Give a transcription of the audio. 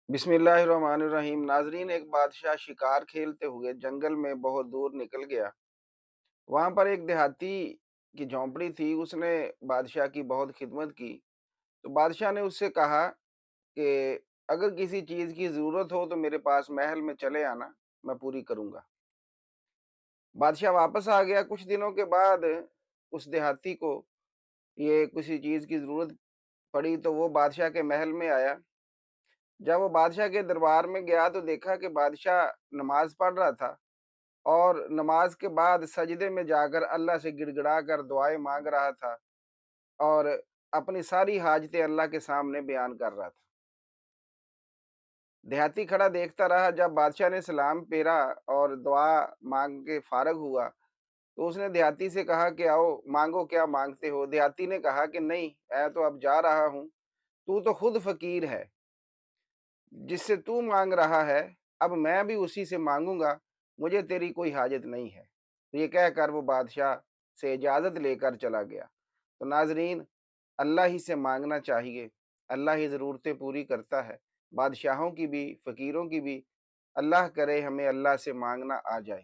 بسم اللہ الرحمن الرحیم۔ ناظرین، ایک بادشاہ شکار کھیلتے ہوئے جنگل میں بہت دور نکل گیا۔ وہاں پر ایک دیہاتی کی جھونپڑی تھی۔ اس نے بادشاہ کی بہت خدمت کی۔ تو بادشاہ نے اس سے کہا کہ اگر کسی چیز کی ضرورت ہو تو میرے پاس محل میں چلے آنا، میں پوری کروں گا۔ بادشاہ واپس آ گیا۔ کچھ دنوں کے بعد اس دیہاتی کو یہ کسی چیز کی ضرورت پڑی تو وہ بادشاہ کے محل میں آیا۔ جب وہ بادشاہ کے دربار میں گیا تو دیکھا کہ بادشاہ نماز پڑھ رہا تھا، اور نماز کے بعد سجدے میں جا کر اللہ سے گڑ گڑا کر دعائیں مانگ رہا تھا، اور اپنی ساری حاجتیں اللہ کے سامنے بیان کر رہا تھا۔ دیہاتی کھڑا دیکھتا رہا۔ جب بادشاہ نے سلام پھیرا اور دعا مانگ کے فارغ ہوا تو اس نے دیہاتی سے کہا کہ آؤ مانگو، کیا مانگتے ہو؟ دیہاتی نے کہا کہ نہیں، میں تو اب جا رہا ہوں، تو خود فقیر ہے، جس سے تو مانگ رہا ہے اب میں بھی اسی سے مانگوں گا، مجھے تیری کوئی حاجت نہیں ہے۔ تو یہ کہہ کر وہ بادشاہ سے اجازت لے کر چلا گیا۔ تو ناظرین، اللہ ہی سے مانگنا چاہیے، اللہ ہی ضرورتیں پوری کرتا ہے، بادشاہوں کی بھی، فقیروں کی بھی۔ اللہ کرے ہمیں اللہ سے مانگنا آ جائے۔